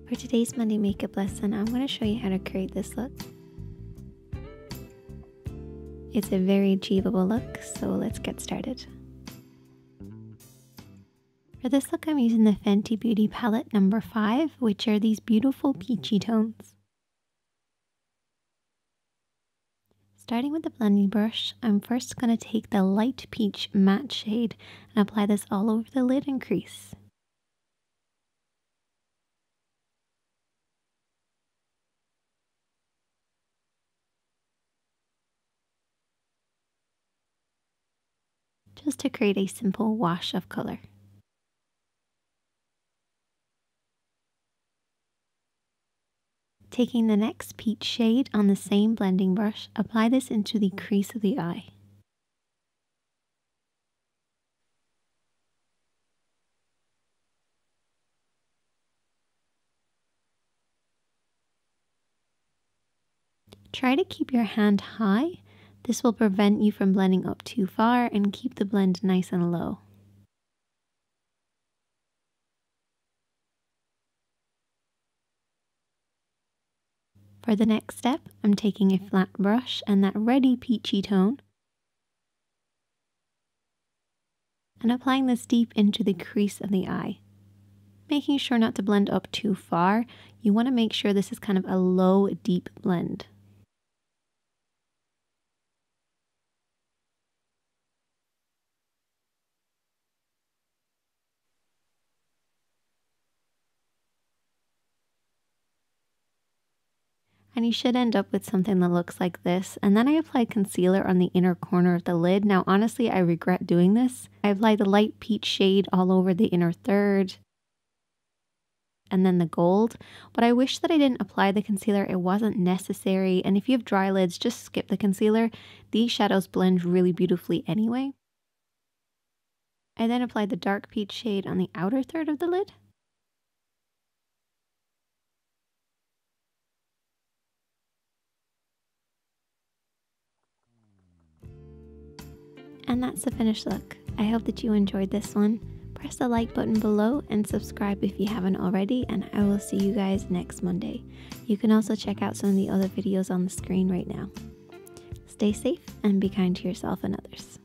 For today's Monday makeup lesson, I'm going to show you how to create this look. It's a very achievable look, so let's get started. For this look, I'm using the Fenty Beauty palette number 5, which are these beautiful peachy tones. Starting with the blending brush, I'm first going to take the light peach matte shade and apply this all over the lid and crease. Just to create a simple wash of color. Taking the next peach shade on the same blending brush, apply this into the crease of the eye. Try to keep your hand high. This will prevent you from blending up too far and keep the blend nice and low. For the next step, I'm taking a flat brush and that reddy peachy tone and applying this deep into the crease of the eye. Making sure not to blend up too far. You want to make sure this is kind of a low, deep blend. And you should end up with something that looks like this. And then I applied concealer on the inner corner of the lid. Now, honestly, I regret doing this. I applied the light peach shade all over the inner third and then the gold. But I wish that I didn't apply the concealer. It wasn't necessary. And if you have dry lids, just skip the concealer. These shadows blend really beautifully anyway. I then applied the dark peach shade on the outer third of the lid. And that's the finished look. I hope that you enjoyed this one. Press the like button below and subscribe if you haven't already, and I will see you guys next Monday. You can also check out some of the other videos on the screen right now. Stay safe and be kind to yourself and others.